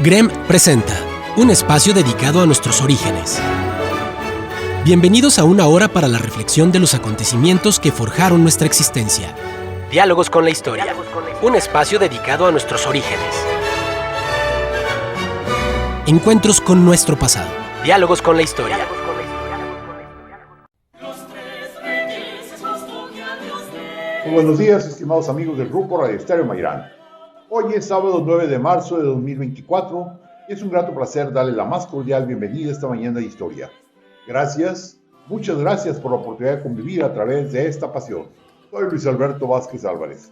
GREM presenta un espacio dedicado a nuestros orígenes. Bienvenidos a una hora para la reflexión de los acontecimientos que forjaron nuestra existencia. Diálogos con la historia. Un espacio dedicado a nuestros orígenes. Encuentros con nuestro pasado. Diálogos con la historia. Muy buenos días, estimados amigos del Grupo Radio Estéreo Mairán. Hoy es sábado 9 de marzo de 2024 y es un grato placer darle la más cordial bienvenida esta mañana de historia. Gracias, muchas gracias por la oportunidad de convivir a través de esta pasión. Soy Luis Alberto Vázquez Álvarez.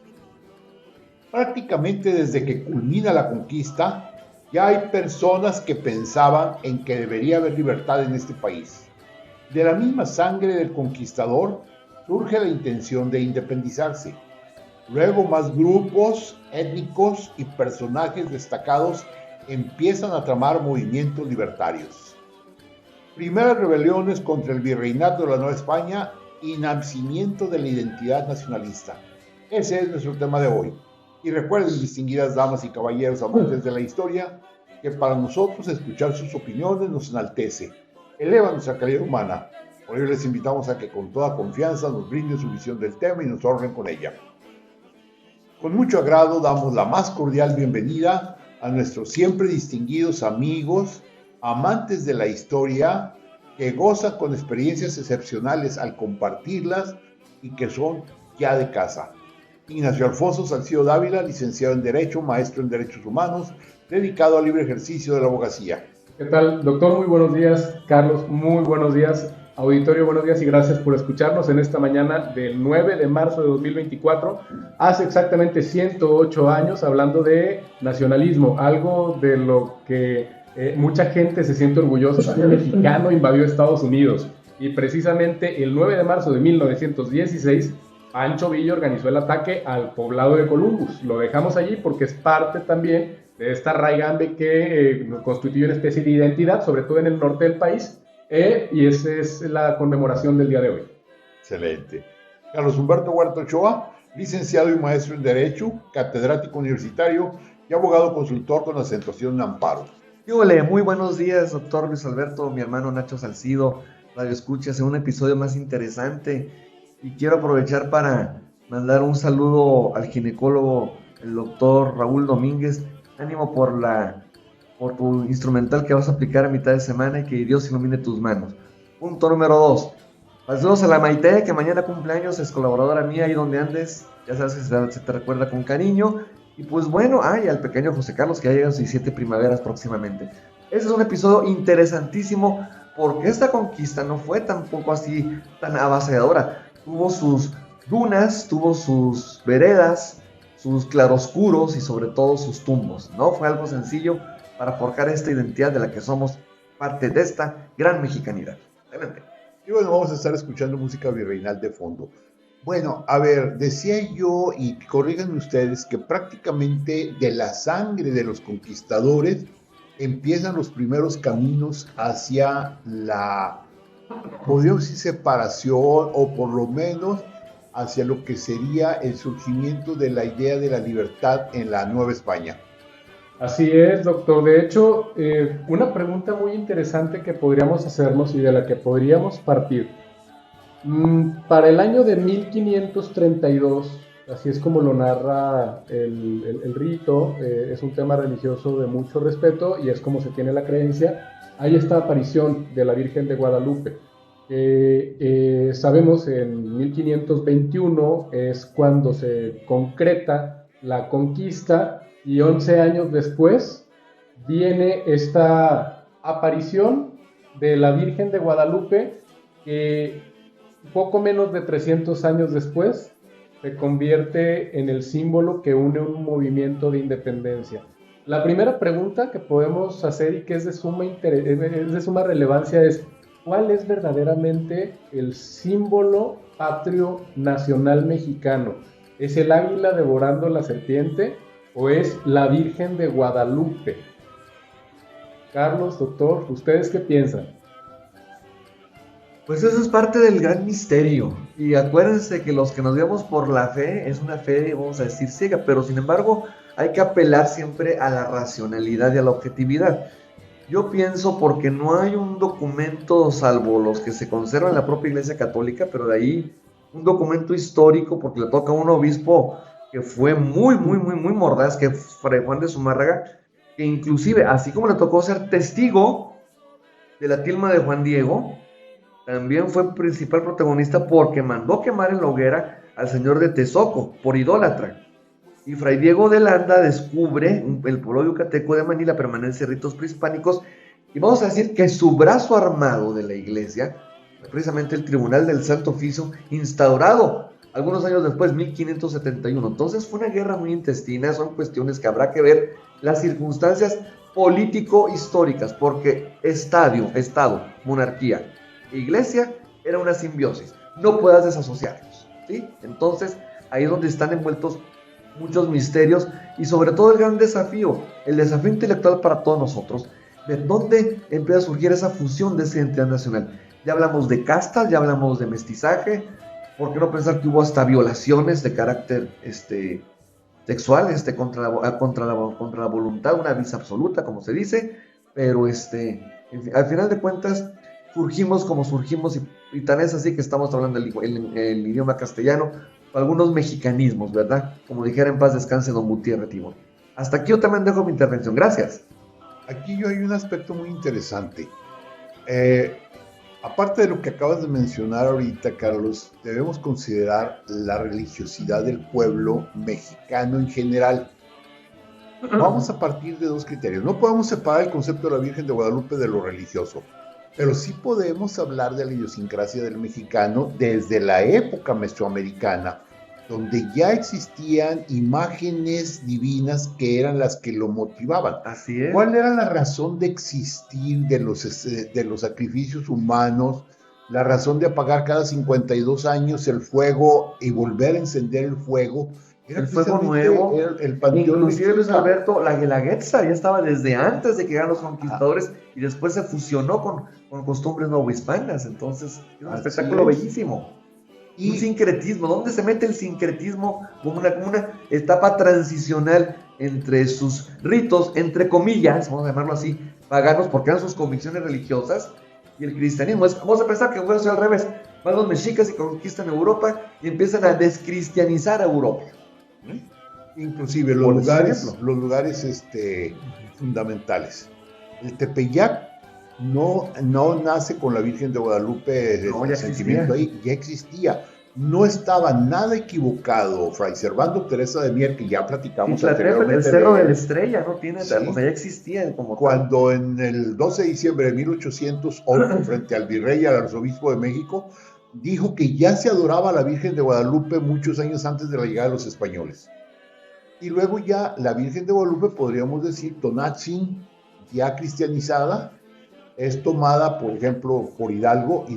Prácticamente desde que culmina la conquista, ya hay personas que pensaban en que debería haber libertad en este país. De la misma sangre del conquistador surge la intención de independizarse. Luego más grupos étnicos y personajes destacados empiezan a tramar movimientos libertarios. Primeras rebeliones contra el virreinato de la Nueva España y nacimiento de la identidad nacionalista. Ese es nuestro tema de hoy. Y recuerden, distinguidas damas y caballeros amantes de la historia, que para nosotros escuchar sus opiniones nos enaltece, eleva nuestra calidad humana. Por ello les invitamos a que con toda confianza nos brinden su visión del tema y nos honren con ella. Con mucho agrado damos la más cordial bienvenida a nuestros siempre distinguidos amigos, amantes de la historia, que gozan con experiencias excepcionales al compartirlas y que son ya de casa. Ignacio Alfonso Salcido Dávila, licenciado en Derecho, maestro en Derechos Humanos, dedicado al libre ejercicio de la abogacía. ¿Qué tal, doctor? Muy buenos días. Carlos, muy buenos días. Auditorio, buenos días y gracias por escucharnos en esta mañana del 9 de marzo de 2024. Hace exactamente 108 años hablando de nacionalismo, algo de lo que mucha gente se siente orgullosa. Un mexicano invadió Estados Unidos y precisamente el 9 de marzo de 1916 Pancho Villa organizó el ataque al poblado de Columbus. Lo dejamos allí porque es parte también de esta raigambe que constituye una especie de identidad, sobre todo en el norte del país. Y esa es la conmemoración del día de hoy. Excelente. Carlos Humberto Huerta Ochoa, licenciado y maestro en Derecho, catedrático universitario y abogado consultor con acentuación en amparo. Hola, muy buenos días, doctor Luis Alberto, mi hermano Nacho Salcido, Radio Escuchas, en un episodio más interesante. Y quiero aprovechar para mandar un saludo al ginecólogo, el doctor Raúl Domínguez. Ánimo por tu instrumental que vas a aplicar a mitad de semana y que Dios ilumine tus manos. Punto número 2. Saludos a la Maite, que mañana cumpleaños, es colaboradora mía, ahí donde andes, ya sabes que se te recuerda con cariño. Y pues bueno, y al pequeño José Carlos, que ya llega a sus 17 primaveras próximamente. Este es un episodio interesantísimo, porque esta conquista no fue tampoco así tan avasalladora. Tuvo sus dunas, tuvo sus veredas, sus claroscuros y sobre todo sus tumbos. No fue algo sencillo para forjar esta identidad de la que somos parte de esta gran mexicanidad. Adelante. Y bueno, vamos a estar escuchando música virreinal de fondo. Bueno, a ver, decía yo, y corríganme ustedes, que prácticamente de la sangre de los conquistadores empiezan los primeros caminos hacia la, podríamos decir, separación, o por lo menos hacia lo que sería el surgimiento de la idea de la libertad en la Nueva España. Así es, doctor. De hecho, una pregunta muy interesante que podríamos hacernos y de la que podríamos partir. Para el año de 1532, así es como lo narra el rito, es un tema religioso de mucho respeto y es como se tiene la creencia, hay esta aparición de la Virgen de Guadalupe. Sabemos en 1521 es cuando se concreta la conquista. Y 11 años después viene esta aparición de la Virgen de Guadalupe que poco menos de 300 años después se convierte en el símbolo que une un movimiento de independencia. La primera pregunta que podemos hacer y que es de suma relevancia es ¿cuál es verdaderamente el símbolo patrio nacional mexicano? ¿Es el águila devorando la serpiente? ¿O es la Virgen de Guadalupe? Carlos, doctor, ¿ustedes qué piensan? Pues eso es parte del gran misterio. Y acuérdense que los que nos guiamos por la fe es una fe, vamos a decir, ciega. Pero sin embargo, hay que apelar siempre a la racionalidad y a la objetividad. Yo pienso porque no hay un documento, salvo los que se conservan en la propia Iglesia Católica, pero de ahí un documento histórico, porque le toca a un obispo que fue muy mordaz, que fue Juan de Zumárraga, que inclusive, así como le tocó ser testigo de la tilma de Juan Diego, también fue principal protagonista porque mandó quemar en la hoguera al señor de Tezoco por idólatra. Y Fray Diego de Landa descubre el pueblo yucateco de Manila, permanece ritos prehispánicos, y vamos a decir que su brazo armado de la iglesia, precisamente el Tribunal del Santo Oficio, instaurado algunos años después, 1571. Entonces fue una guerra muy intestina, son cuestiones que habrá que ver las circunstancias político-históricas, porque Estado, monarquía, iglesia, era una simbiosis, no puedas desasociarlos, ¿sí? Entonces ahí es donde están envueltos muchos misterios y sobre todo el desafío intelectual para todos nosotros, de dónde empieza a surgir esa fusión de esa identidad nacional. Ya hablamos de castas, ya hablamos de mestizaje, ¿por qué no pensar que hubo hasta violaciones de carácter sexual contra la voluntad, una vis absoluta, como se dice? Pero al final de cuentas surgimos como surgimos, y tan es así que estamos hablando el idioma castellano, algunos mexicanismos, ¿verdad? Como dijera en paz descanse don Gutiérrez Tibón. Hasta aquí yo también dejo mi intervención. Gracias. Aquí hay un aspecto muy interesante. Aparte de lo que acabas de mencionar ahorita, Carlos, debemos considerar la religiosidad del pueblo mexicano en general. Vamos a partir de dos criterios. No podemos separar el concepto de la Virgen de Guadalupe de lo religioso, pero sí podemos hablar de la idiosincrasia del mexicano desde la época mesoamericana, donde ya existían imágenes divinas que eran las que lo motivaban. Así es. ¿Cuál era la razón de existir de los sacrificios humanos? La razón de apagar cada 52 años el fuego y volver a encender el fuego. Era el fuego nuevo, el panteón. Inclusive Luis Alberto, la Guelaguetza ya estaba desde antes de que llegaran los conquistadores y después se fusionó con costumbres novohispanas. Entonces, es un espectáculo bellísimo. Y un sincretismo, ¿dónde se mete el sincretismo como una etapa transicional entre sus ritos, entre comillas, vamos a llamarlo así, paganos, porque eran sus convicciones religiosas, y el cristianismo? Vamos a pensar que fue al revés, van los mexicas y conquistan Europa y empiezan a descristianizar a Europa. Inclusive los lugares fundamentales. El Tepeyac no nace con la Virgen de Guadalupe, el sentimiento ahí ya existía. No estaba nada equivocado Fray Servando Teresa de Mier, que ya platicamos anteriormente. El Cerro de la Estrella no tiene, sí, o sea, ya existía como cuando en el 12 de diciembre de 1808, frente al virrey y al arzobispo de México, dijo que ya se adoraba a la Virgen de Guadalupe muchos años antes de la llegada de los españoles. Y luego ya la Virgen de Guadalupe, podríamos decir, Tonatzin, ya cristianizada, es tomada, por ejemplo, por Hidalgo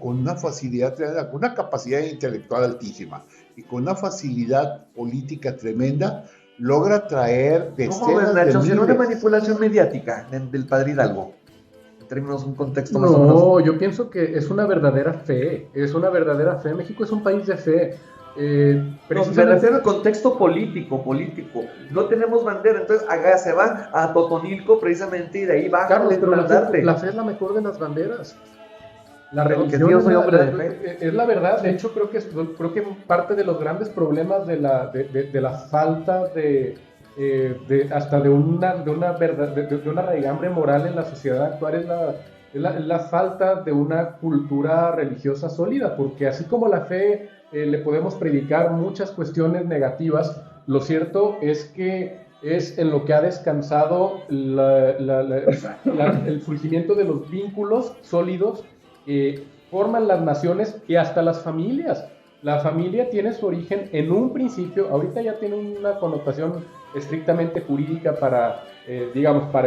con una facilidad tremenda, con una capacidad intelectual altísima y con una facilidad política tremenda, logra traer decenas de miles. ¿Era una manipulación mediática del padre Hidalgo? En términos de un contexto más o menos. No, yo pienso que es una verdadera fe, México es un país de fe. No, me refiero al contexto político. No tenemos bandera, entonces se va a Totonilco precisamente y de ahí baja Carlos, pero la fe es la mejor de las banderas. La religión es la verdad. De hecho, creo que parte de los grandes problemas de la falta de una raigambre moral en la sociedad actual es la falta de una cultura religiosa sólida, porque así como la fe le podemos predicar muchas cuestiones negativas, lo cierto es que es en lo que ha descansado el surgimiento de los vínculos sólidos que forman las naciones y hasta las familias. La familia tiene su origen en un principio, ahorita ya tiene una connotación estrictamente jurídica para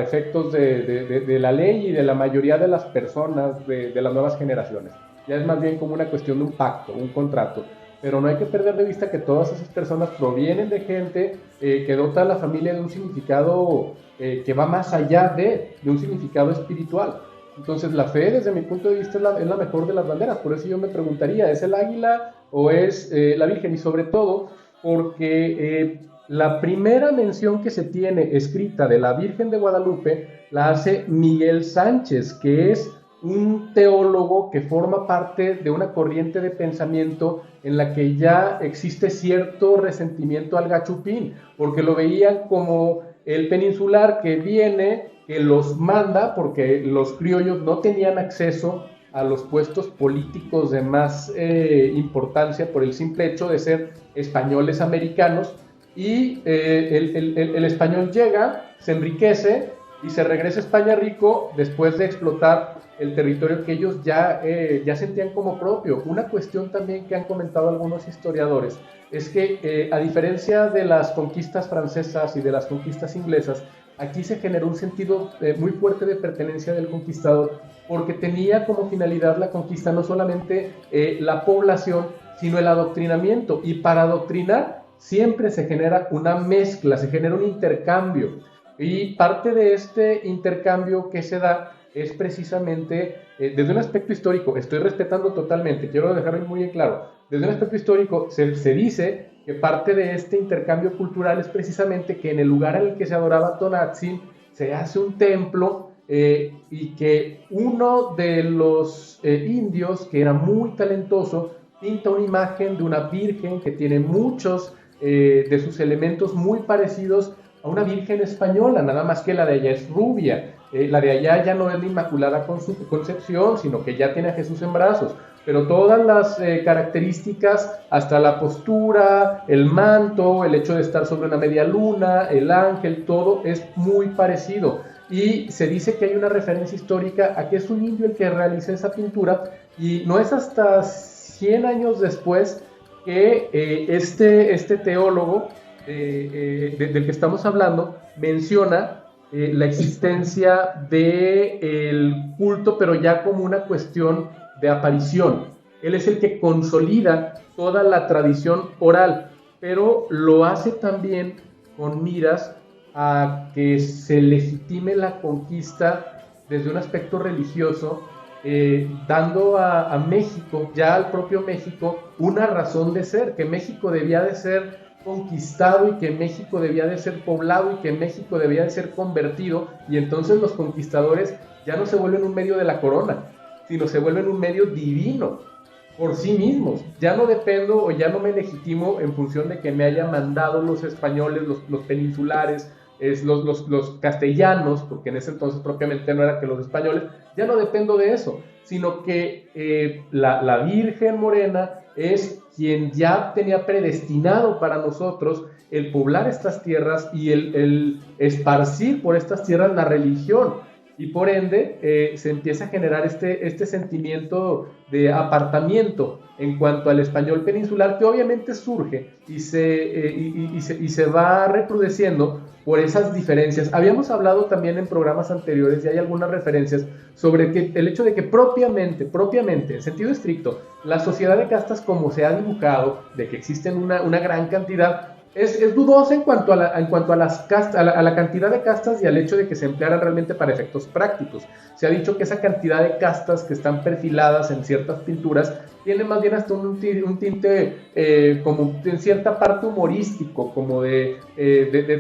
efectos de la ley y de la mayoría de las personas de las nuevas generaciones. Ya es más bien como una cuestión de un pacto, un contrato. Pero no hay que perder de vista que todas esas personas provienen de gente que dota a la familia de un significado que va más allá de un significado espiritual. Entonces la fe, desde mi punto de vista, es la mejor de las banderas. Por eso yo me preguntaría, ¿es el águila o es la Virgen? Y sobre todo porque La primera mención que se tiene escrita de la Virgen de Guadalupe la hace Miguel Sánchez, que es un teólogo que forma parte de una corriente de pensamiento en la que ya existe cierto resentimiento al gachupín, porque lo veían como el peninsular que viene, que los manda, porque los criollos no tenían acceso a los puestos políticos de más importancia por el simple hecho de ser españoles americanos, y el español llega, se enriquece y se regresa a España rico después de explotar el territorio que ellos ya sentían como propio. Una cuestión también que han comentado algunos historiadores es que a diferencia de las conquistas francesas y de las conquistas inglesas, aquí se generó un sentido muy fuerte de pertenencia del conquistador, porque tenía como finalidad la conquista no solamente la población, sino el adoctrinamiento. Y para adoctrinar siempre se genera una mezcla, se genera un intercambio. Y parte de este intercambio que se da es precisamente desde un aspecto histórico. Estoy respetando totalmente, quiero dejarlo muy en claro. Desde un aspecto histórico se dice que parte de este intercambio cultural es precisamente que en el lugar en el que se adoraba Tonantzin se hace un templo y que uno de los indios, que era muy talentoso, pinta una imagen de una virgen que tiene muchos de sus elementos muy parecidos a una virgen española, nada más que la de allá es rubia. La de allá ya no es la Inmaculada Concepción, sino que ya tiene a Jesús en brazos. Pero todas las características, hasta la postura, el manto, el hecho de estar sobre una media luna, el ángel, todo es muy parecido. Y se dice que hay una referencia histórica a que es un indio el que realiza esa pintura, y no es hasta 100 años después que este teólogo del que estamos hablando menciona la existencia del culto, pero ya como una cuestión de aparición. Él es el que consolida toda la tradición oral, pero lo hace también con miras a que se legitime la conquista desde un aspecto religioso, dando a México, ya al propio México, una razón de ser, que México debía de ser conquistado y que México debía de ser poblado y que México debía de ser convertido, y entonces los conquistadores ya no se vuelven un medio de la corona, sino se vuelven un medio divino por sí mismos. Ya no dependo o ya no me legitimo en función de que me hayan mandado los españoles, los peninsulares, los castellanos, porque en ese entonces propiamente no era que los españoles. Ya no dependo de eso, sino que la Virgen Morena es quien ya tenía predestinado para nosotros el poblar estas tierras y el esparcir por estas tierras la religión. Y por ende se empieza a generar este sentimiento de apartamiento en cuanto al español peninsular, que obviamente surge y se va recrudeciendo por esas diferencias. Habíamos hablado también en programas anteriores, y hay algunas referencias sobre el hecho de que propiamente, en sentido estricto, la sociedad de castas como se ha dibujado, de que existen una gran cantidad, es dudosa en cuanto a la cantidad de castas y al hecho de que se emplearan realmente para efectos prácticos. Se ha dicho que esa cantidad de castas que están perfiladas en ciertas pinturas tiene más bien hasta un tinte como en cierta parte humorístico, como de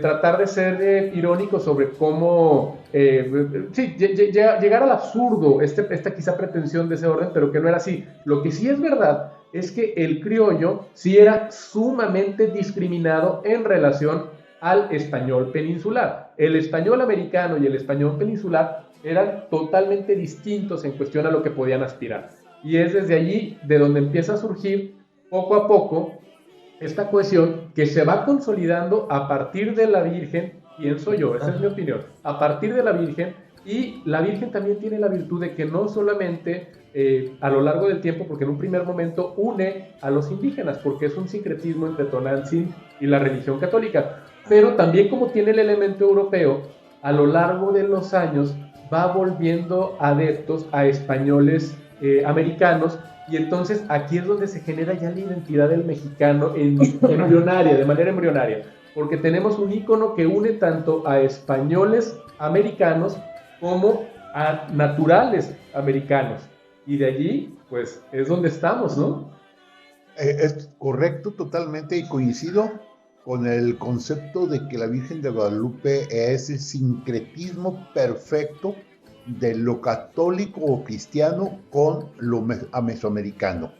tratar de ser irónico sobre cómo llegar al absurdo, esta quizá pretensión de ese orden, pero que no era así. Lo que sí es verdad es que el criollo sí era sumamente discriminado en relación al español peninsular. El español americano y el español peninsular eran totalmente distintos en cuestión a lo que podían aspirar. Y es desde allí de donde empieza a surgir poco a poco esta cohesión que se va consolidando a partir de la Virgen, pienso yo, esa es mi opinión, a partir de la Virgen. Y la Virgen también tiene la virtud de que no solamente a lo largo del tiempo, porque en un primer momento une a los indígenas, porque es un sincretismo entre Tonantzin y la religión católica, pero también como tiene el elemento europeo, a lo largo de los años va volviendo adeptos a españoles americanos, y entonces aquí es donde se genera ya la identidad del mexicano de manera embrionaria, porque tenemos un ícono que une tanto a españoles americanos como a naturales americanos, y de allí pues es donde estamos, ¿no? Es correcto totalmente, y coincido con el concepto de que la Virgen de Guadalupe es el sincretismo perfecto de lo católico o cristiano con lo mesoamericano.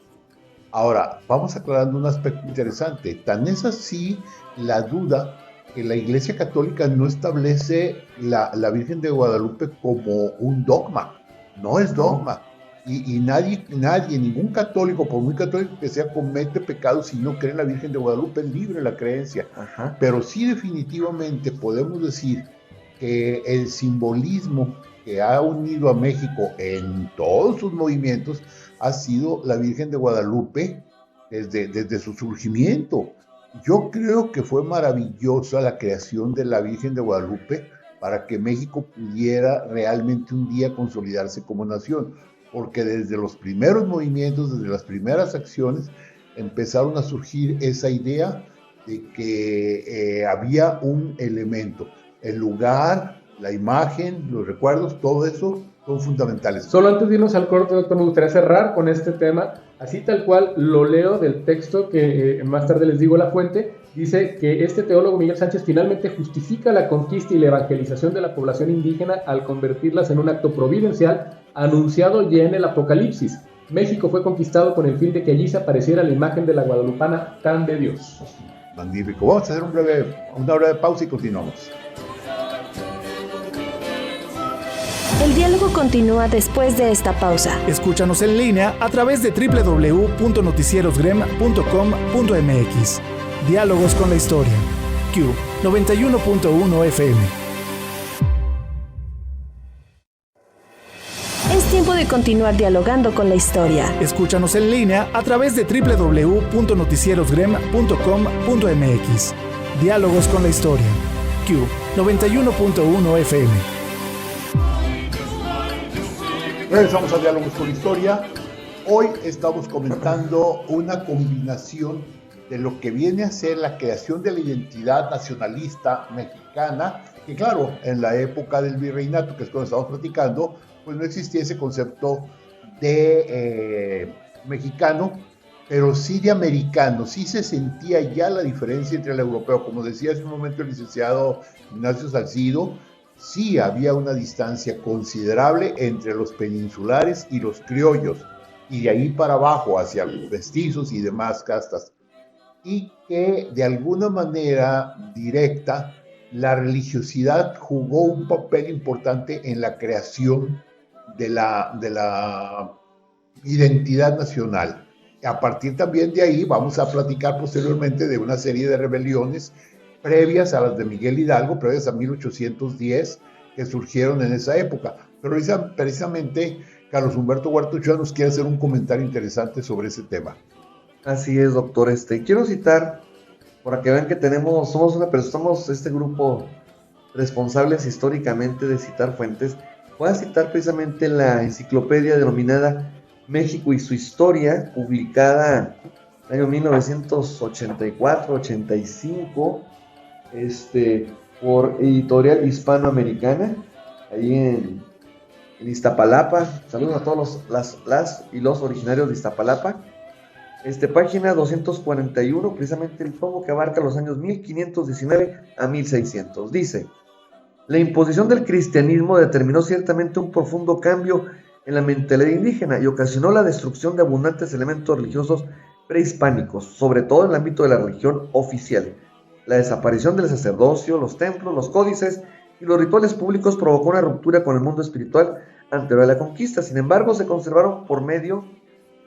Ahora, vamos aclarando un aspecto interesante. Tan es así la duda que la Iglesia Católica no establece la Virgen de Guadalupe como un dogma. No es dogma. Y nadie, ningún católico, por muy católico que sea, comete pecado si no cree en la Virgen de Guadalupe. Es libre la creencia. Ajá. Pero sí, definitivamente podemos decir que el simbolismo que ha unido a México en todos sus movimientos ha sido la Virgen de Guadalupe desde su surgimiento. Yo creo que fue maravillosa la creación de la Virgen de Guadalupe para que México pudiera realmente un día consolidarse como nación, porque desde los primeros movimientos, desde las primeras acciones, empezaron a surgir esa idea de que había un elemento, el lugar, la imagen, los recuerdos, todo eso son fundamentales. Solo antes de irnos al corte, doctor, me gustaría cerrar con este tema, así tal cual lo leo del texto que más tarde les digo la fuente. Dice que este teólogo Miguel Sánchez finalmente justifica la conquista y la evangelización de la población indígena al convertirlas en un acto providencial anunciado ya en el Apocalipsis. México fue conquistado con el fin de que allí se apareciera la imagen de la guadalupana tan de Dios. Magnífico. Vamos a hacer una breve pausa y continuamos. El diálogo continúa después de esta pausa. Escúchanos en línea a través de www.noticierosgrem.com.mx. Diálogos con la historia. Q 91.1 FM. Es tiempo de continuar dialogando con la historia. Escúchanos en línea a través de www.noticierosgrem.com.mx. Diálogos con la historia. Q 91.1 FM. Regresamos a Diálogos con la Historia. Hoy estamos comentando una combinación de lo que viene a ser la creación de la identidad nacionalista mexicana, que claro, en la época del virreinato, que es cuando estamos platicando, pues no existía ese concepto de mexicano, pero sí de americano. Sí se sentía ya la diferencia entre el europeo. Como decía hace un momento el licenciado Ignacio Salcido, sí había una distancia considerable entre los peninsulares y los criollos, y de ahí para abajo hacia los mestizos y demás castas, y que de alguna manera directa la religiosidad jugó un papel importante en la creación de la identidad nacional. A partir también de ahí vamos a platicar posteriormente de una serie de rebeliones previas a las de Miguel Hidalgo, previas a 1810, que surgieron en esa época. Pero precisamente Carlos Humberto Huerta Ochoa nos quiere hacer un comentario interesante sobre ese tema. Así es, doctor. Quiero citar, para que vean que somos este grupo responsables históricamente de citar fuentes. Voy a citar precisamente la enciclopedia denominada México y su historia, publicada en el año 1984-85, por Editorial Hispanoamericana, ahí en Iztapalapa. Saludos a todos las y los originarios de Iztapalapa. Página 241, precisamente el tomo que abarca los años 1519 a 1600. Dice: la imposición del cristianismo determinó ciertamente un profundo cambio en la mentalidad indígena y ocasionó la destrucción de abundantes elementos religiosos prehispánicos, sobre todo en el ámbito de la religión oficial. La desaparición del sacerdocio, los templos, los códices y los rituales públicos provocó una ruptura con el mundo espiritual anterior a la conquista. Sin embargo, se conservaron por medio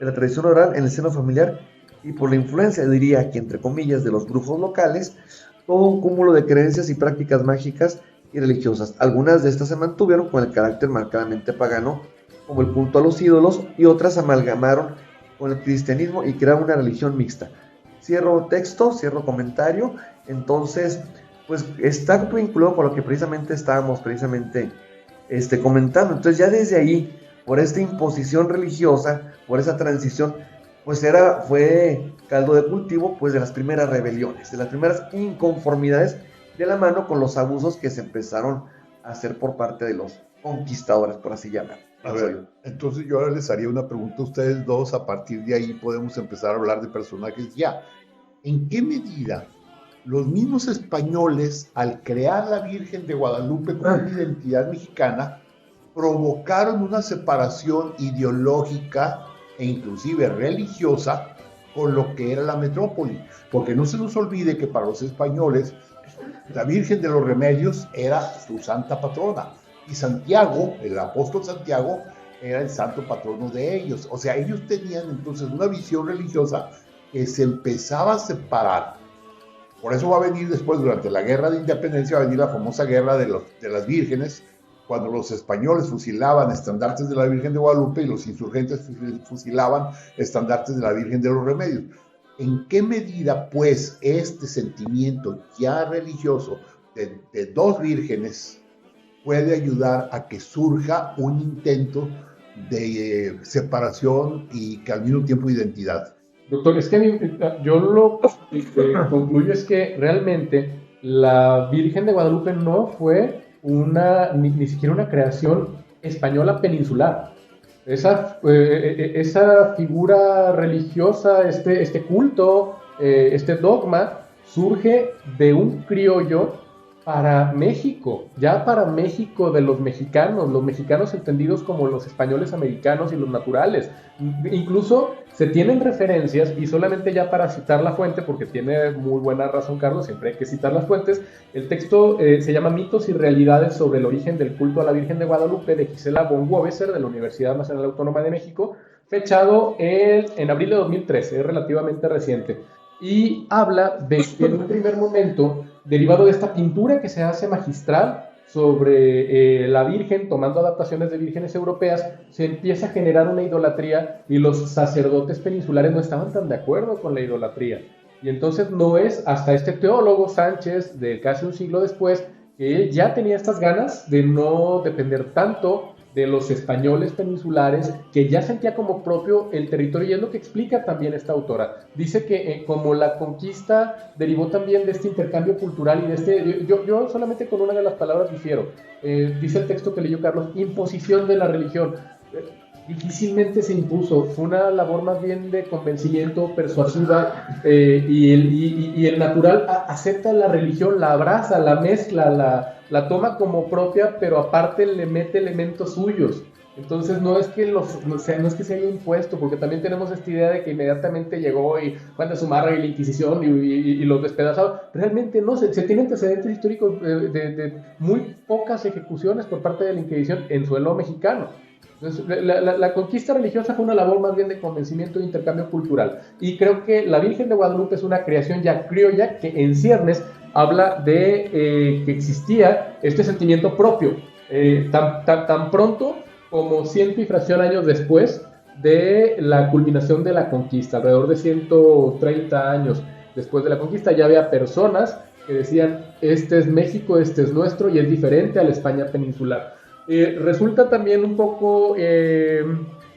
de la tradición oral en el seno familiar y por la influencia, diría aquí entre comillas, de los brujos locales, todo un cúmulo de creencias y prácticas mágicas y religiosas. Algunas de estas se mantuvieron con el carácter marcadamente pagano, como el culto a los ídolos, y otras amalgamaron con el cristianismo y crearon una religión mixta. Cierro texto, cierro comentario. Entonces, pues está vinculado con lo que precisamente estábamos comentando. Entonces ya desde ahí, por esta imposición religiosa, por esa transición, pues fue caldo de cultivo pues de las primeras rebeliones, de las primeras inconformidades, de la mano con los abusos que se empezaron a hacer por parte de los conquistadores, por así llamar. A ver, entonces yo ahora les haría una pregunta a ustedes dos. A partir de ahí podemos empezar a hablar de personajes ya. ¿En qué medida Los mismos españoles, al crear la Virgen de Guadalupe como una identidad mexicana, provocaron una separación ideológica e inclusive religiosa con lo que era la metrópoli. Porque no se nos olvide que para los españoles la Virgen de los Remedios era su santa patrona. Y Santiago, el apóstol Santiago, era el santo patrono de ellos. O sea, ellos tenían entonces una visión religiosa que se empezaba a separar. Por eso va a venir después, durante la Guerra de Independencia, va a venir la famosa Guerra de las Vírgenes, cuando los españoles fusilaban estandartes de la Virgen de Guadalupe y los insurgentes fusilaban estandartes de la Virgen de los Remedios. ¿En qué medida, pues, este sentimiento ya religioso de dos vírgenes puede ayudar a que surja un intento de separación y que al mismo tiempo identidad? Doctor, es que yo lo que concluyo es que realmente la Virgen de Guadalupe no fue ni siquiera una creación española peninsular. Esa figura religiosa, este culto, este dogma, surge de un criollo para México, ya para México de los mexicanos entendidos como los españoles americanos y los naturales. Incluso se tienen referencias, y solamente ya para citar la fuente, porque tiene muy buena razón Carlos, siempre hay que citar las fuentes. El texto se llama Mitos y Realidades sobre el origen del culto a la Virgen de Guadalupe, de Gisela von Wobeser, de la Universidad Nacional Autónoma de México, fechado en abril de 2013, es relativamente reciente. Y habla de que en un primer momento, derivado de esta pintura que se hace magistral sobre la Virgen, tomando adaptaciones de vírgenes europeas, se empieza a generar una idolatría, y los sacerdotes peninsulares no estaban tan de acuerdo con la idolatría. Y entonces no es hasta este teólogo Sánchez, de casi un siglo después, que él ya tenía estas ganas de no depender tanto de los españoles peninsulares, que ya sentía como propio el territorio, y es lo que explica también esta autora. Dice que como la conquista derivó también de este intercambio cultural y de este, yo solamente con una de las palabras difiero, dice el texto que leyó Carlos, imposición de la religión. Difícilmente se impuso, fue una labor más bien de convencimiento, persuasiva, y el natural acepta la religión, la abraza, la mezcla, la toma como propia, pero aparte le mete elementos suyos. Entonces no es que se haya impuesto, porque también tenemos esta idea de que inmediatamente llegó y Juan de Zumarra y la Inquisición y los despedazados. Realmente no, se tienen antecedentes históricos de muy pocas ejecuciones por parte de la Inquisición en suelo mexicano. Entonces, la conquista religiosa fue una labor más bien de convencimiento e intercambio cultural. Y creo que la Virgen de Guadalupe es una creación ya criolla que en ciernes habla de que existía este sentimiento propio, tan pronto como 100 y fracción años después de la culminación de la conquista, alrededor de 130 años después de la conquista, ya había personas que decían, este es México, este es nuestro, y es diferente a la España peninsular. Resulta también un poco,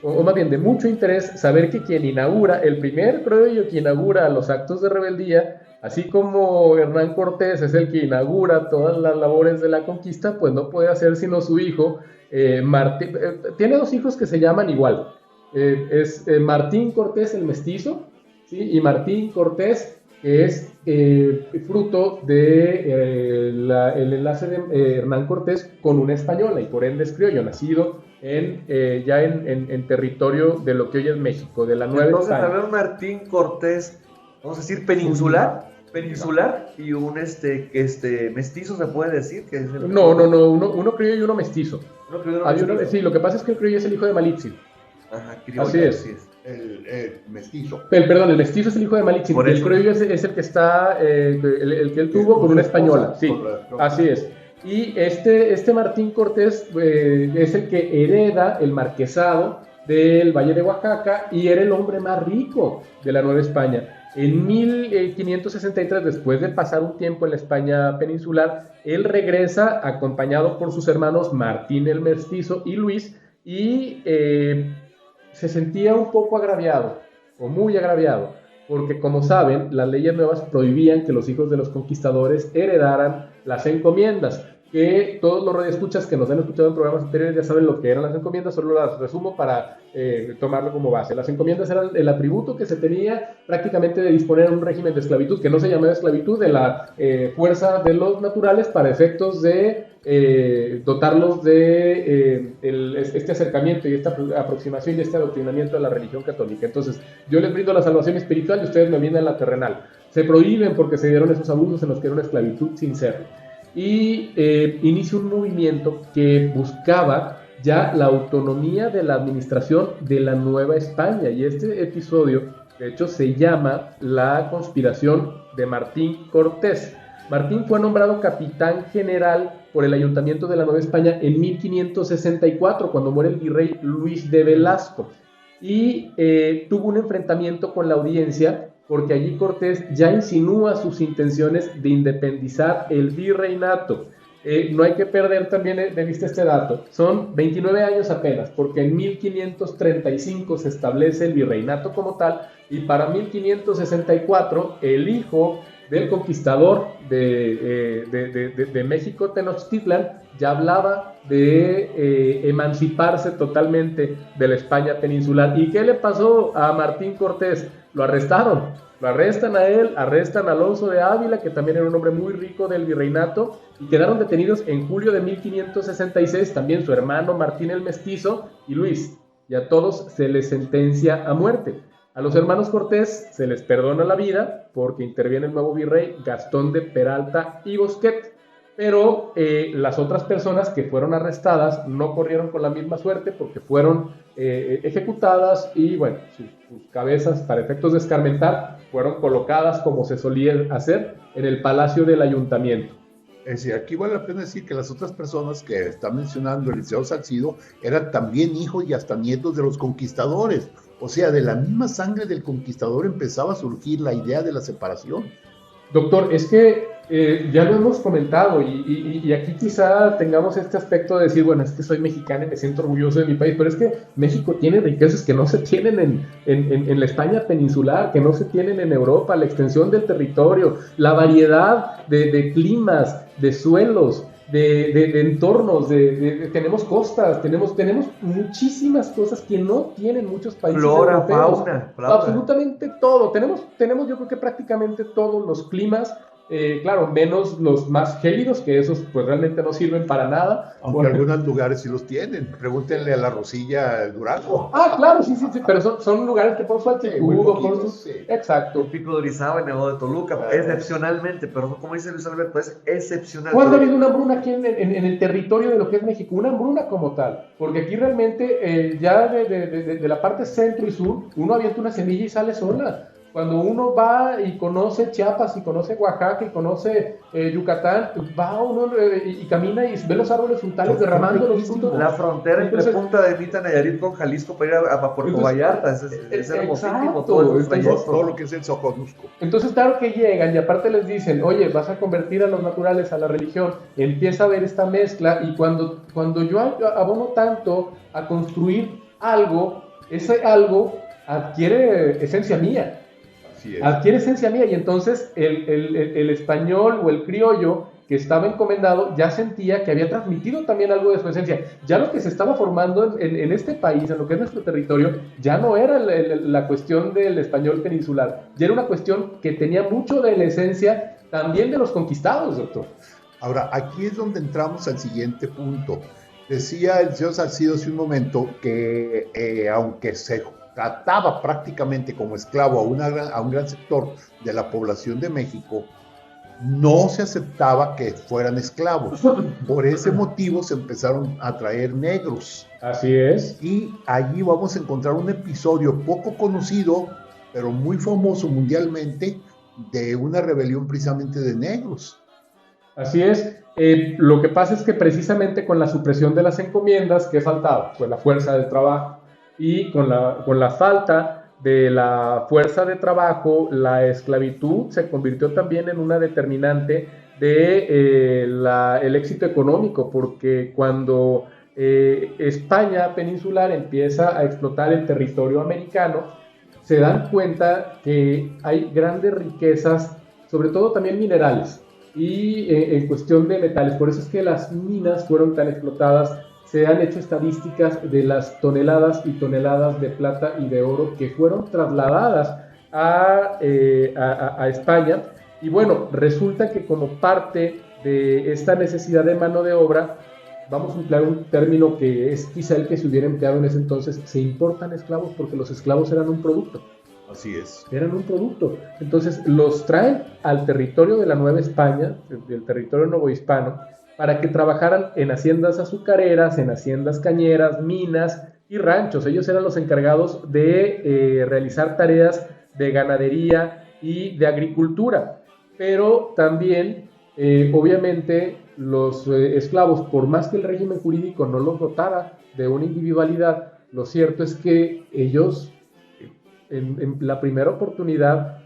o más bien de mucho interés, saber que quien inaugura, el primer criollo que inaugura los actos de rebeldía, así como Hernán Cortés es el que inaugura todas las labores de la conquista, pues no puede hacer sino su hijo, Martín. Tiene dos hijos que se llaman igual, es Martín Cortés el mestizo, ¿sí? Y Martín Cortés, que es fruto del enlace de Hernán Cortés con una española, y por ende es criollo, nacido ya en territorio de lo que hoy es México, de la Nueva Entonces, España. a ver, Martín Cortés, vamos a decir peninsular, y un mestizo, se puede decir que es No, uno criollo y uno mestizo. Uno criollo y uno mestizo. Sí, lo que pasa es que el criollo es el hijo de Malitzin. Ajá, criollo, Así es. El mestizo. Perdón, el mestizo es el hijo de Malitzin. Por El eso. criollo es el que está, el que él tuvo con una española. Sí, así es. Y este Martín Cortés es el que hereda el marquesado del Valle de Oaxaca y era el hombre más rico de la Nueva España. En 1563, después de pasar un tiempo en la España peninsular, él regresa acompañado por sus hermanos Martín el Mestizo y Luis, y se sentía un poco agraviado, o muy agraviado, porque como saben, las leyes nuevas prohibían que los hijos de los conquistadores heredaran las encomiendas. que todos los radioescuchas que nos han escuchado en programas anteriores ya saben lo que eran las encomiendas, solo las resumo para tomarlo como base. Las encomiendas eran el atributo que se tenía prácticamente de disponer un régimen de esclavitud, que no se llamaba esclavitud, de la fuerza de los naturales para efectos de dotarlos de este acercamiento y esta aproximación y este adoctrinamiento a la religión católica. Entonces, yo les brindo la salvación espiritual y ustedes me brindan la terrenal. Se prohíben porque se dieron esos abusos en los que era una esclavitud sin serlo. Y inicia un movimiento que buscaba ya la autonomía de la administración de la Nueva España. Y este episodio, de hecho, se llama La Conspiración de Martín Cortés. Martín fue nombrado capitán general por el Ayuntamiento de la Nueva España en 1564, cuando muere el virrey Luis de Velasco. Y tuvo un enfrentamiento con la audiencia, porque allí Cortés ya insinúa sus intenciones de independizar el virreinato. No hay que perder también de vista este dato. Son 29 años apenas, porque en 1535 se establece el virreinato como tal, y para 1564 el hijo del conquistador de México, Tenochtitlan, ya hablaba de emanciparse totalmente de la España peninsular. ¿Y qué le pasó a Martín Cortés? Lo arrestaron, lo arrestan a él, arrestan a Alonso de Ávila, que también era un hombre muy rico del virreinato, y quedaron detenidos en julio de 1566, también su hermano Martín el Mestizo y Luis, y a todos se les sentencia a muerte. A los hermanos Cortés se les perdona la vida porque interviene el nuevo virrey Gastón de Peralta y Bosquet, pero las otras personas que fueron arrestadas no corrieron con la misma suerte porque fueron ejecutadas y, bueno, sus cabezas, para efectos de escarmentar, fueron colocadas, como se solía hacer, en el palacio del ayuntamiento. Es decir, aquí vale la pena decir que las otras personas que está mencionando el licenciado Salcido eran también hijos y hasta nietos de los conquistadores. O sea, de la misma sangre del conquistador empezaba a surgir la idea de la separación. Doctor, es que ya lo hemos comentado y aquí quizá tengamos este aspecto de decir, bueno, es que soy mexicano y me siento orgulloso de mi país, pero es que México tiene riquezas que no se tienen en la España peninsular, que no se tienen en Europa, la extensión del territorio, la variedad de climas, de suelos, de entornos, tenemos costas, tenemos muchísimas cosas que no tienen muchos países europeos. Fauna. Absolutamente todo. Tenemos yo creo que prácticamente todos los climas, claro, menos los más gélidos, que esos pues realmente no sirven para nada. Aunque algunos lugares sí los tienen. Pregúntenle a la Rosilla Durango. Claro, sí, pero son lugares que por su altitud, exacto. El Pico de Orizaba, el Nevado de Toluca, excepcionalmente, pero como dice Luis Alberto, es excepcional. ¿Cuándo ha habido una hambruna aquí en el territorio de lo que es México? Una hambruna como tal, porque aquí realmente ya de la parte centro y sur, uno avienta una semilla y sale sola. Cuando uno va y conoce Chiapas y conoce Oaxaca y conoce Yucatán, va uno y camina y ve los árboles frutales derramando los frutos. La frontera entre Punta de Mita, Nayarit con Jalisco para ir a Puerto Vallarta, es hermosísimo todo lo que es el Soconusco. Entonces, claro que llegan y aparte les dicen, oye, vas a convertir a los naturales a la religión, empieza a ver esta mezcla y cuando yo abono tanto a construir algo, ese algo adquiere esencia mía. Adquiere esencia mía y entonces el español o el criollo que estaba encomendado ya sentía que había transmitido también algo de su esencia. Ya lo que se estaba formando en este país, en lo que es nuestro territorio, ya no era la cuestión del español peninsular, ya era una cuestión que tenía mucho de la esencia también de los conquistados, doctor. Ahora, aquí es donde entramos al siguiente punto. Decía el señor Salcido hace un momento que aunque se trataba prácticamente como esclavo a un gran sector de la población de México, no se aceptaba que fueran esclavos. Por ese motivo se empezaron a traer negros. Así es. Y allí vamos a encontrar un episodio poco conocido, pero muy famoso mundialmente, de una rebelión precisamente de negros. Así es. Lo que pasa es que precisamente con la supresión de las encomiendas, ¿qué faltaba? Pues la fuerza del trabajo. Y con la falta de la fuerza de trabajo, la esclavitud se convirtió también en una determinante de el éxito económico, porque cuando España peninsular empieza a explotar el territorio americano, se dan cuenta que hay grandes riquezas, sobre todo también minerales, y en cuestión de metales. Por eso es que las minas fueron tan explotadas. Se han hecho estadísticas de las toneladas y toneladas de plata y de oro que fueron trasladadas a España. Y bueno, resulta que como parte de esta necesidad de mano de obra, vamos a emplear un término que es quizá el que se hubiera empleado en ese entonces, se importan esclavos porque los esclavos eran un producto. Así es. Eran un producto. Entonces los traen al territorio de la Nueva España, del territorio novohispano, para que trabajaran en haciendas azucareras, en haciendas cañeras, minas y ranchos. Ellos eran los encargados de realizar tareas de ganadería y de agricultura. Pero también, obviamente, los esclavos, por más que el régimen jurídico no los dotara de una individualidad, lo cierto es que ellos, en la primera oportunidad,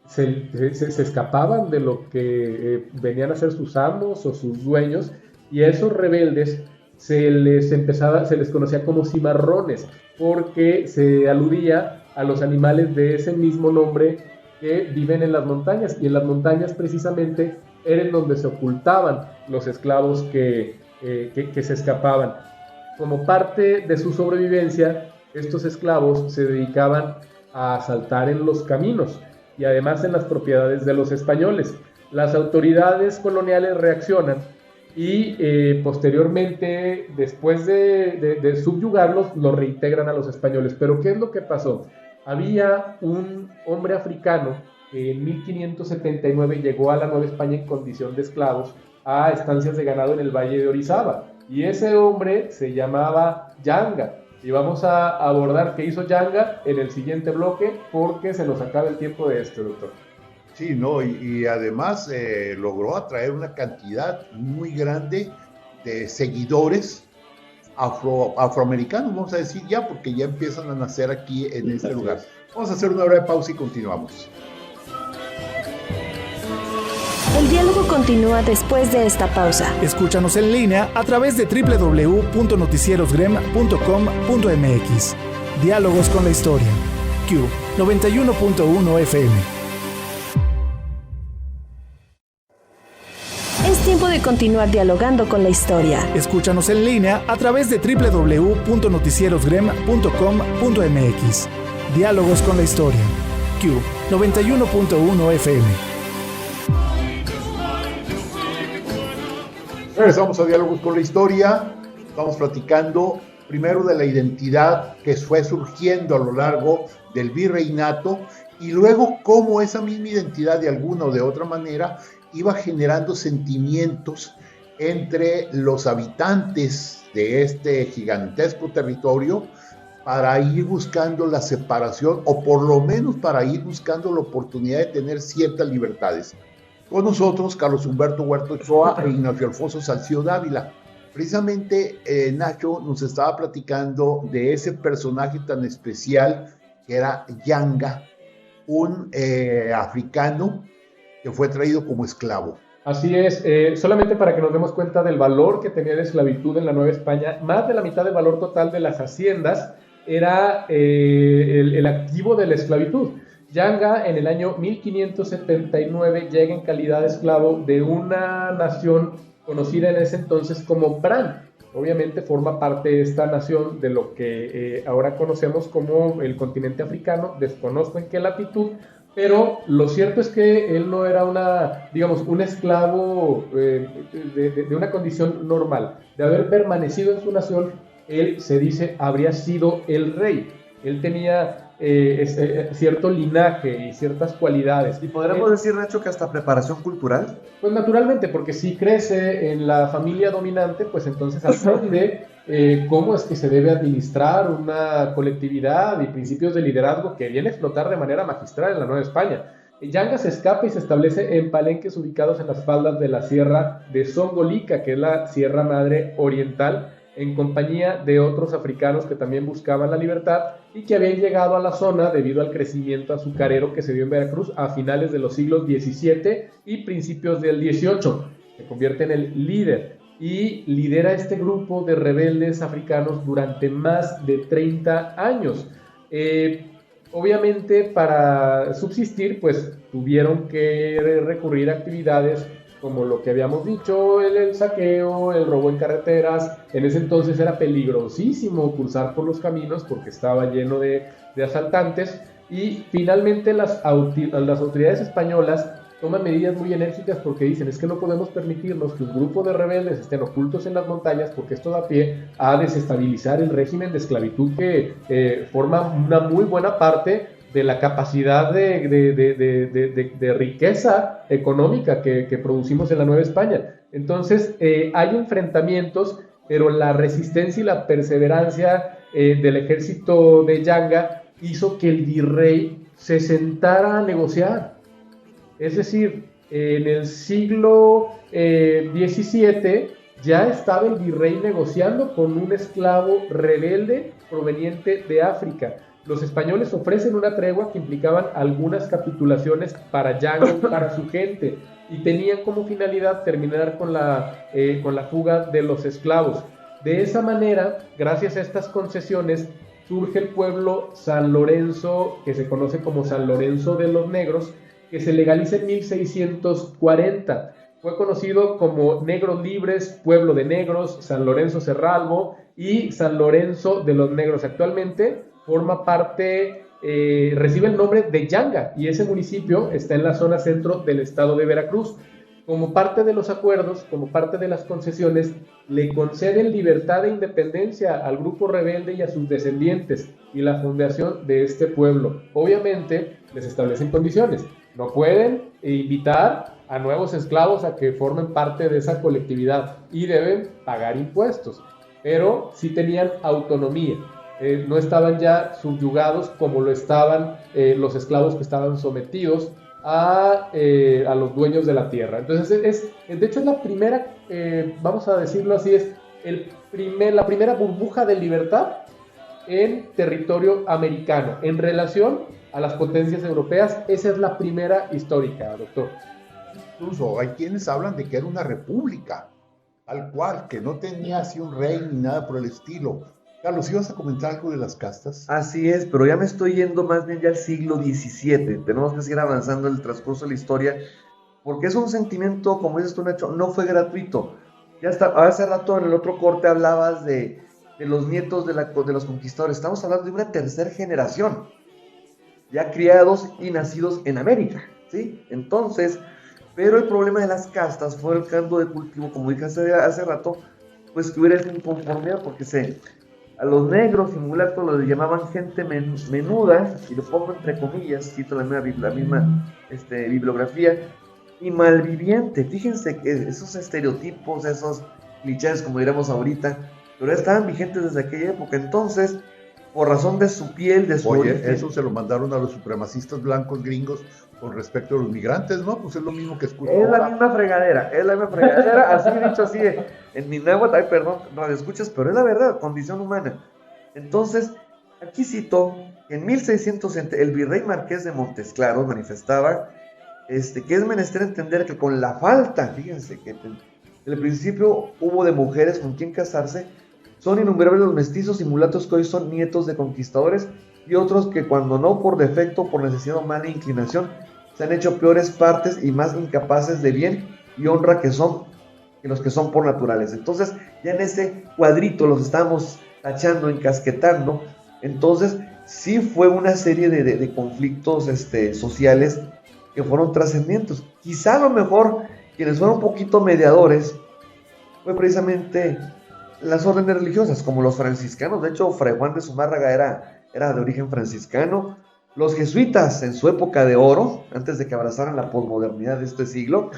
se escapaban de lo que venían a ser sus amos o sus dueños, y a esos rebeldes se les conocía como cimarrones, porque se aludía a los animales de ese mismo nombre que viven en las montañas, y en las montañas precisamente era en donde se ocultaban los esclavos que se escapaban. Como parte de su sobrevivencia, estos esclavos se dedicaban a asaltar en los caminos y además en las propiedades de los españoles. Las autoridades coloniales reaccionan y posteriormente, después de subyugarlos, los reintegran a los españoles. Pero ¿qué es lo que pasó? Había un hombre africano que en 1579 llegó a la Nueva España en condición de esclavos a estancias de ganado en el Valle de Orizaba, y ese hombre se llamaba Yanga. Y vamos a abordar qué hizo Yanga en el siguiente bloque, porque se nos acaba el tiempo de doctor. Sí, ¿no? Y además logró atraer una cantidad muy grande de seguidores afroamericanos, vamos a decir ya, porque ya empiezan a nacer aquí en este lugar. Vamos a hacer una breve pausa y continuamos. El diálogo continúa después de esta pausa. Escúchanos en línea a través de www.noticierosgrem.com.mx. Diálogos con la historia. Q 91.1 FM. Es tiempo de continuar dialogando con la historia. Escúchanos en línea a través de www.noticierosgrem.com.mx. Diálogos con la historia. Q 91.1 FM. Regresamos a Diálogos con la Historia. Estamos platicando primero de la identidad que fue surgiendo a lo largo del virreinato y luego cómo esa misma identidad de alguna o de otra manera iba generando sentimientos entre los habitantes de este gigantesco territorio para ir buscando la separación, o por lo menos para ir buscando la oportunidad de tener ciertas libertades. Con nosotros, Carlos Humberto Huerta Ochoa e Ignacio Alfonso Salcido Dávila. Precisamente Nacho nos estaba platicando de ese personaje tan especial que era Yanga, un africano que fue traído como esclavo. Así es, solamente para que nos demos cuenta del valor que tenía la esclavitud en la Nueva España, más de la mitad del valor total de las haciendas era el activo de la esclavitud. Yanga en el año 1579 llega en calidad de esclavo de una nación conocida en ese entonces como Bran. Obviamente forma parte de esta nación de lo que ahora conocemos como el continente africano, desconozco en qué latitud, pero lo cierto es que él no era un esclavo de una condición normal. De haber permanecido en su nación, él se dice habría sido el rey. Él tenía cierto linaje y ciertas cualidades. ¿Y podríamos decir, Nacho, que hasta preparación cultural? Pues naturalmente, porque si crece en la familia dominante, pues entonces aprende cómo es que se debe administrar una colectividad y principios de liderazgo que viene a explotar de manera magistral en la Nueva España. Yanga se escapa y se establece en palenques ubicados en las faldas de la sierra de Songolica, que es la Sierra Madre Oriental, en compañía de otros africanos que también buscaban la libertad y que habían llegado a la zona debido al crecimiento azucarero que se dio en Veracruz a finales de los siglos XVII y principios del XVIII. Se convierte en el líder y lidera este grupo de rebeldes africanos durante más de 30 años. Obviamente, para subsistir, pues tuvieron que recurrir a actividades como lo que habíamos dicho, el saqueo, el robo en carreteras. En ese entonces era peligrosísimo cruzar por los caminos porque estaba lleno de asaltantes, y finalmente las autoridades españolas toman medidas muy enérgicas porque dicen, es que no podemos permitirnos que un grupo de rebeldes estén ocultos en las montañas, porque esto da pie a desestabilizar el régimen de esclavitud que forma una muy buena parte de la capacidad de riqueza económica que producimos en la Nueva España. Entonces hay enfrentamientos, pero la resistencia y la perseverancia del ejército de Yanga hizo que el virrey se sentara a negociar. Es decir, en el siglo XVII ya estaba el virrey negociando con un esclavo rebelde proveniente de África. Los españoles ofrecen una tregua que implicaban algunas capitulaciones para Yanga y para su gente, y tenían como finalidad terminar con la fuga de los esclavos. De esa manera, gracias a estas concesiones, surge el pueblo San Lorenzo, que se conoce como San Lorenzo de los Negros, que se legaliza en 1640. Fue conocido como Negros Libres, Pueblo de Negros, San Lorenzo Cerralbo y San Lorenzo de los Negros. Actualmente forma parte, recibe el nombre de Yanga, y ese municipio está en la zona centro del estado de Veracruz. Como parte de los acuerdos, como parte de las concesiones, le conceden libertad e independencia al grupo rebelde y a sus descendientes, y la fundación de este pueblo. Obviamente les establecen condiciones. No pueden invitar a nuevos esclavos a que formen parte de esa colectividad, y deben pagar impuestos, pero sí tenían autonomía. No estaban ya subyugados como lo estaban los esclavos que estaban sometidos a los dueños de la tierra. Entonces de hecho es la primera, vamos a decirlo así, es la primera burbuja de libertad en territorio americano en relación a las potencias europeas. Esa es la primera histórica, doctor. Incluso hay quienes hablan de que era una república, tal cual, que no tenía así un rey ni nada por el estilo. Carlos, ¿ibas a comentar algo de las castas? Así es, pero ya me estoy yendo más bien ya al siglo XVII. Tenemos que seguir avanzando en el transcurso de la historia, porque es un sentimiento, como dices tú, Nacho, no fue gratuito. Ya hace rato en el otro corte hablabas de los nietos de los conquistadores. Estamos hablando de una tercera generación, ya criados y nacidos en América, ¿sí? Entonces, pero el problema de las castas fue el caldo de cultivo, como dije hace rato, pues que hubiera esa inconformidad, porque a los negros y mulatos los llamaban gente menuda, y lo pongo entre comillas, cito la misma bibliografía, y malviviente. Fíjense que esos estereotipos, esos clichés, como diríamos ahorita, pero estaban vigentes desde aquella época. Entonces, por razón de su piel, de su origen. Eso se lo mandaron a los supremacistas blancos gringos con respecto a los migrantes, ¿no? Pues es lo mismo que escucho. Es la misma fregadera, así dicho así, en mi náhuatl, ay, perdón, radio escuchas, pero es la verdad, condición humana. Entonces, aquí cito que en 1600 el virrey Marqués de Montesclaro manifestaba que es menester entender que con la falta, fíjense que en el principio hubo de mujeres con quien casarse, son innumerables los mestizos y mulatos que hoy son nietos de conquistadores, y otros que cuando no por defecto, por necesidad o mala inclinación, se han hecho peores partes y más incapaces de bien y honra que los que son por naturales. Entonces, ya en ese cuadrito los estamos tachando, encasquetando. Entonces, sí fue una serie de conflictos sociales que fueron trascendentes. Quizá a lo mejor quienes fueron un poquito mediadores fue precisamente las órdenes religiosas, como los franciscanos. De hecho, Fray Juan de Zumárraga era de origen franciscano. Los jesuitas en su época de oro, antes de que abrazaran la posmodernidad de este siglo,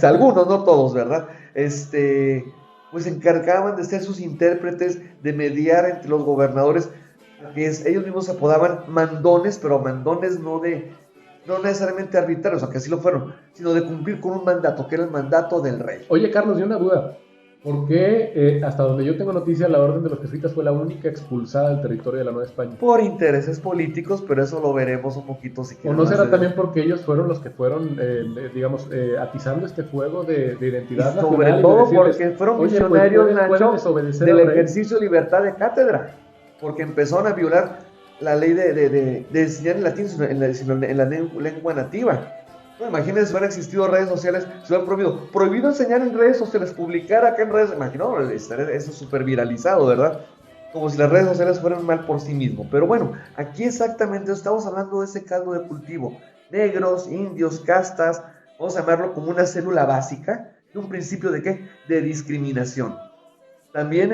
algunos, no todos, ¿verdad? Pues se encargaban de ser sus intérpretes, de mediar entre los gobernadores, que ellos mismos se apodaban mandones, pero mandones no necesariamente arbitrarios, aunque así lo fueron, sino de cumplir con un mandato, que era el mandato del rey. Oye, Carlos, yo una duda. ¿Por qué, hasta donde yo tengo noticia, la Orden de los Jesuitas fue la única expulsada del territorio de la Nueva España? Por intereses políticos, pero eso lo veremos un poquito si ¿O no será también porque ellos fueron los que fueron, atizando este fuego de identidad nacional? Sobre todo porque fueron misionarios, Nacho, del ejercicio de libertad de cátedra, porque empezaron a violar la ley de enseñar en latín, sino en la lengua nativa. No, imagínense si hubieran existido redes sociales, se hubieran prohibido enseñar en redes sociales, publicar acá en redes, imagino, eso es súper viralizado, ¿verdad? Como si las redes sociales fueran mal por sí mismo. Pero bueno, aquí exactamente estamos hablando de ese caldo de cultivo. Negros, indios, castas, vamos a llamarlo como una célula básica de un principio de ¿qué? De discriminación. También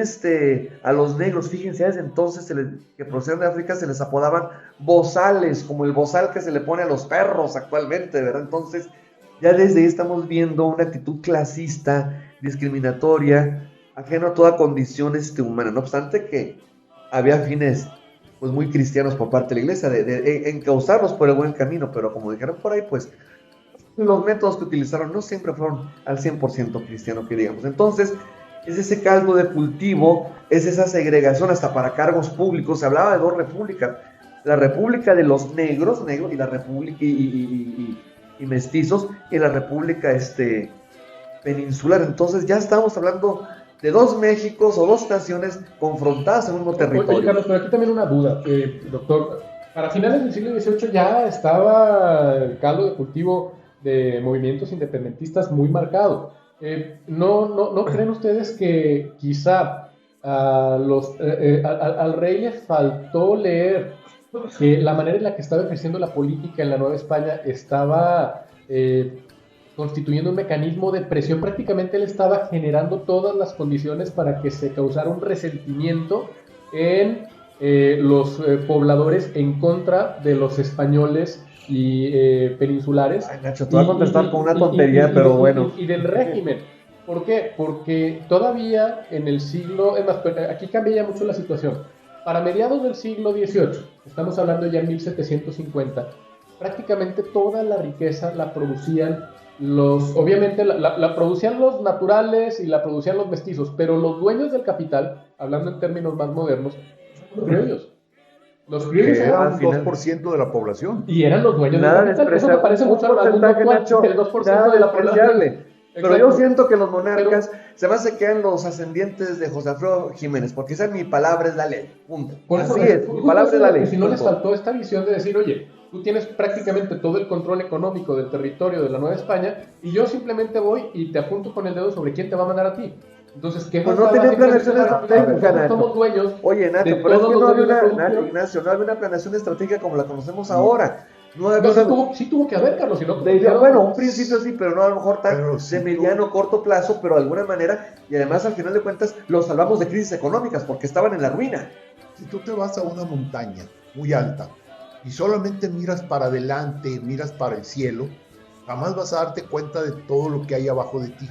a los negros, fíjense, desde entonces que proceden de África se les apodaban bozales, como el bozal que se le pone a los perros actualmente, ¿verdad? Entonces, ya desde ahí estamos viendo una actitud clasista, discriminatoria, ajeno a toda condición humana. No obstante que había fines pues muy cristianos por parte de la iglesia, de encauzarlos por el buen camino, pero como dijeron por ahí, pues los métodos que utilizaron no siempre fueron al 100% cristiano, que digamos. Entonces, es ese caldo de cultivo, es esa segregación hasta para cargos públicos. Se hablaba de dos repúblicas, la república de los negros y la república y mestizos, y la república peninsular. Entonces ya estamos hablando de dos Méxicos o dos naciones confrontadas en un mismo territorio. Oye, Carlos, pero aquí también una duda, doctor. Para finales del siglo XVIII ya estaba el caldo de cultivo de movimientos independentistas muy marcado. ¿No creen ustedes que quizá al rey le faltó leer que la manera en la que estaba ejerciendo la política en la Nueva España estaba constituyendo un mecanismo de presión? Prácticamente él estaba generando todas las condiciones para que se causara un resentimiento en los pobladores en contra de los españoles y peninsulares. Ay, Nacho, te voy a contestar con una tontería, pero bueno. Y del régimen. ¿Por qué? Porque todavía en el siglo... Es más, aquí cambia ya mucho la situación. Para mediados del siglo XVIII, estamos hablando ya en 1750, prácticamente toda la riqueza la producían obviamente la producían los naturales y la producían los mestizos, pero los dueños del capital, hablando en términos más modernos, los criollos. Los criollos eran 2% de la población. Y eran los dueños del capital. Eso me parece mucho al mundo actual, el 2% de la población. Pero yo siento que los monarcas se me hace que eran los ascendientes de José Alfredo Jiménez, porque esa mi palabra es la ley, punto. Así es, mi palabra es la ley. Si no les faltó esta visión de decir, oye, tú tienes prácticamente todo el control económico del territorio de la Nueva España y yo simplemente voy y te apunto con el dedo sobre quién te va a mandar a ti. Entonces, ¿qué pues no tenía planeación estratégica, Nacho. Somos dueños. Oye, Nacho, pero es que no había Ignacio, no había una planeación estratégica como la conocemos ahora. Sí tuvo que haber, Carlos, si no... Bueno, un principio sí, pero no a lo mejor tan de mediano o corto plazo, pero de alguna manera, y además al final de cuentas los salvamos de crisis económicas porque estaban en la ruina. Si tú te vas a una montaña muy alta y solamente miras para adelante, miras para el cielo, jamás vas a darte cuenta de todo lo que hay abajo de ti.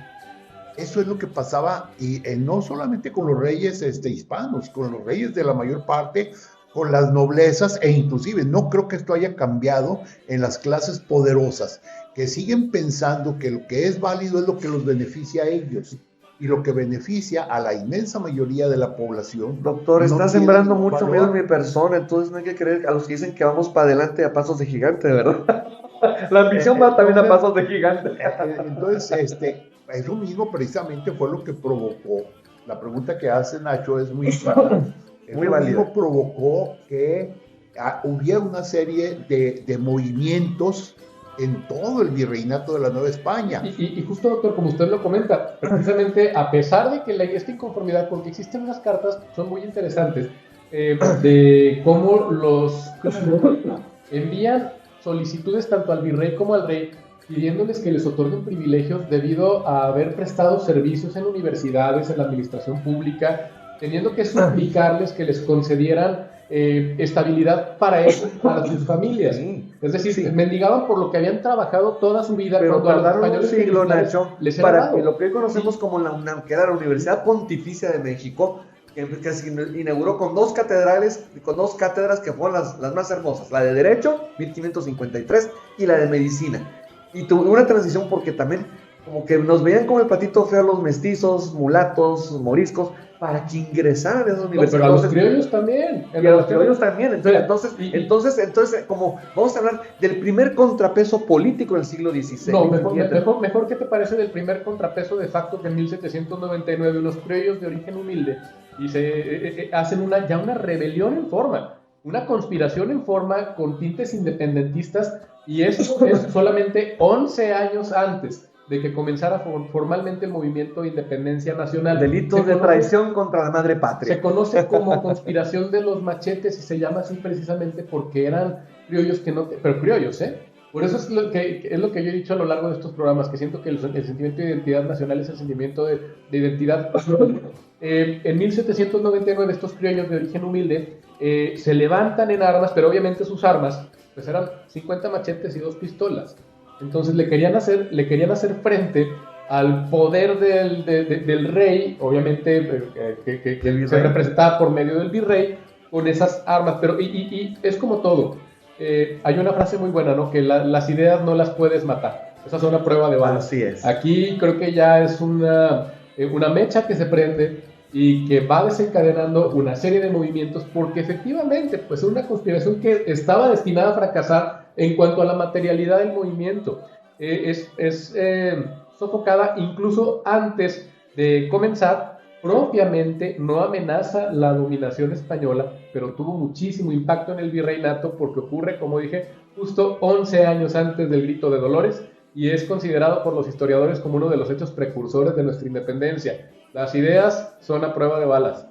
Eso es lo que pasaba, y no solamente con los reyes hispanos, con los reyes de la mayor parte, con las noblezas, e inclusive no creo que esto haya cambiado en las clases poderosas, que siguen pensando que lo que es válido es lo que los beneficia a ellos, y lo que beneficia a la inmensa mayoría de la población. Doctor, está sembrando mucho miedo en mi persona, entonces no hay que creer a los que dicen que vamos para adelante a pasos de gigante, de verdad. La ambición va también a pasos de gigante. Entonces, eso mismo precisamente fue lo que provocó, la pregunta que hace Nacho es muy clara. Muy válido. Provocó que hubiera una serie de movimientos en todo el virreinato de la Nueva España. Y justo, doctor, como usted lo comenta, precisamente a pesar de que esta inconformidad, porque existen unas cartas que son muy interesantes, de cómo los envían solicitudes tanto al virrey como al rey, pidiéndoles que les otorguen privilegios debido a haber prestado servicios en universidades, en la administración pública, teniendo que suplicarles que les concedieran estabilidad para ellos, para sus familias. Sí, es decir, mendigaban por lo que habían trabajado toda su vida. Pero tardaron un siglo, Nacho, para que lo que hoy conocemos como la UNAM, que era la Universidad Pontificia de México, que se inauguró con dos cátedras que fueron las más hermosas, la de Derecho, 1553, y la de Medicina. Y tuvo una transición porque también como que nos veían como el patito feo los mestizos, mulatos, moriscos, para que ingresaran a esas universidades. Pero a los criollos también. Y a los criollos también. Entonces, como vamos a hablar del primer contrapeso político del siglo XVI. No, mejor ¿qué te parece del primer contrapeso de facto que en 1799 unos criollos de origen humilde y se hacen una rebelión en forma, una conspiración en forma con tintes independentistas Y esto es solamente 11 años antes de que comenzara formalmente el movimiento de independencia nacional. Delitos de traición contra la madre patria. Se conoce como conspiración de los machetes y se llama así precisamente porque eran criollos pero criollos, ¿eh? Por eso es lo que yo he dicho a lo largo de estos programas, que siento que el sentimiento de identidad nacional es el sentimiento de identidad. En 1799 estos criollos de origen humilde se levantan en armas, pero obviamente sus armas pues eran 50 machetes y 2 pistolas. Entonces le querían hacer frente al poder del rey, obviamente que se representaba por medio del virrey, con esas armas. Pero y es como todo. Hay una frase muy buena, ¿no? Que las ideas no las puedes matar. Esa es una prueba de balas. Así es. Aquí creo que ya es una mecha que se prende y que va desencadenando una serie de movimientos, porque efectivamente pues es una conspiración que estaba destinada a fracasar en cuanto a la materialidad del movimiento. Es sofocada incluso antes de comenzar. Propiamente no amenaza la dominación española, pero tuvo muchísimo impacto en el virreinato porque ocurre, como dije, justo 11 años antes del Grito de Dolores y es considerado por los historiadores como uno de los hechos precursores de nuestra independencia. Las ideas son a prueba de balas.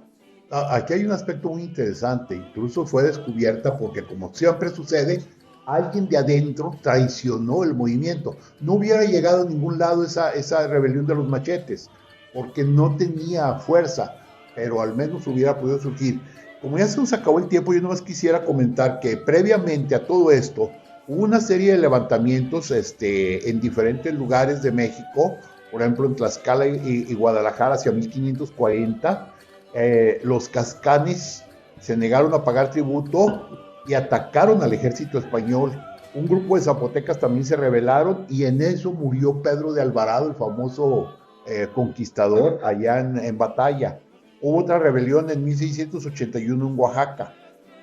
Aquí hay un aspecto muy interesante, incluso fue descubierta porque, como siempre sucede, alguien de adentro traicionó el movimiento. No hubiera llegado a ningún lado esa rebelión de los machetes, porque no tenía fuerza, pero al menos hubiera podido surgir. Como ya se nos acabó el tiempo, yo nomás quisiera comentar que previamente a todo esto, hubo una serie de levantamientos en diferentes lugares de México, por ejemplo en Tlaxcala y Guadalajara hacia 1540, los cascanes se negaron a pagar tributo y atacaron al ejército español. Un grupo de zapotecas también se rebelaron y en eso murió Pedro de Alvarado, el famoso conquistador, allá en batalla. Hubo otra rebelión en 1681 en Oaxaca.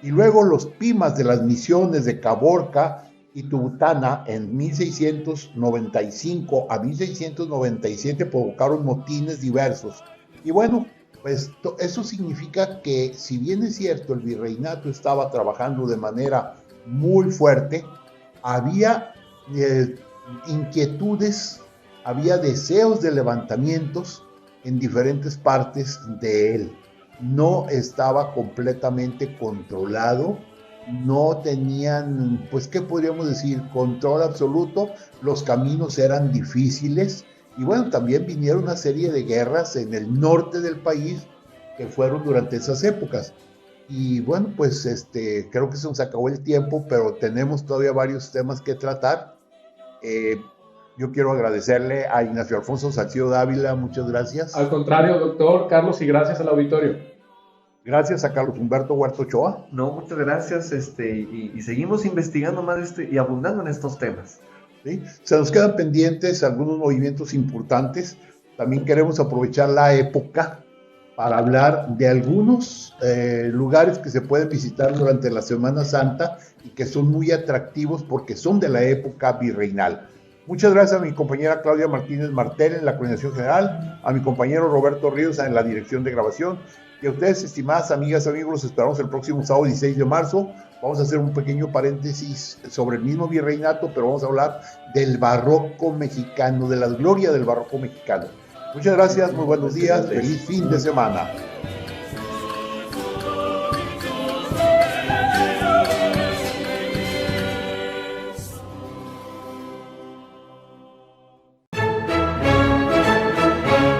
Y luego los pimas de las misiones de Caborca y Tubutana en 1695 a 1697 provocaron motines diversos. Y bueno, pues eso significa que, si bien es cierto, el virreinato estaba trabajando de manera muy fuerte, había inquietudes, había deseos de levantamientos en diferentes partes de él. No estaba completamente controlado, no tenían, pues, ¿qué podríamos decir? Control absoluto, los caminos eran difíciles, y bueno, también vinieron una serie de guerras en el norte del país que fueron durante esas épocas. Y bueno, pues creo que se nos acabó el tiempo, pero tenemos todavía varios temas que tratar. Yo quiero agradecerle a Ignacio Alfonso Salcido Dávila, muchas gracias. Al contrario, doctor Carlos, y gracias al auditorio. Gracias a Carlos Humberto Huerta Ochoa. No, muchas gracias, y seguimos investigando más y abundando en estos temas. ¿Sí? Se nos quedan pendientes algunos movimientos importantes. También queremos aprovechar la época para hablar de algunos lugares que se pueden visitar durante la Semana Santa y que son muy atractivos porque son de la época virreinal. Muchas gracias a mi compañera Claudia Martínez Martel en la coordinación general, a mi compañero Roberto Ríos en la dirección de grabación, y a ustedes, estimadas amigas, amigos, los esperamos el próximo sábado 16 de marzo. Vamos a hacer un pequeño paréntesis sobre el mismo virreinato, pero vamos a hablar del barroco mexicano, de la gloria del barroco mexicano. Muchas gracias, muy buenos días, feliz fin de semana.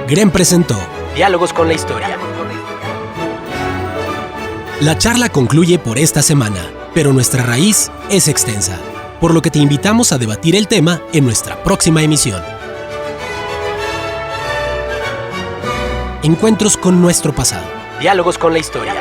GREM presentó Diálogos con la Historia. La charla concluye por esta semana, pero nuestra raíz es extensa, por lo que te invitamos a debatir el tema en nuestra próxima emisión. Encuentros con nuestro pasado. Diálogos con la Historia.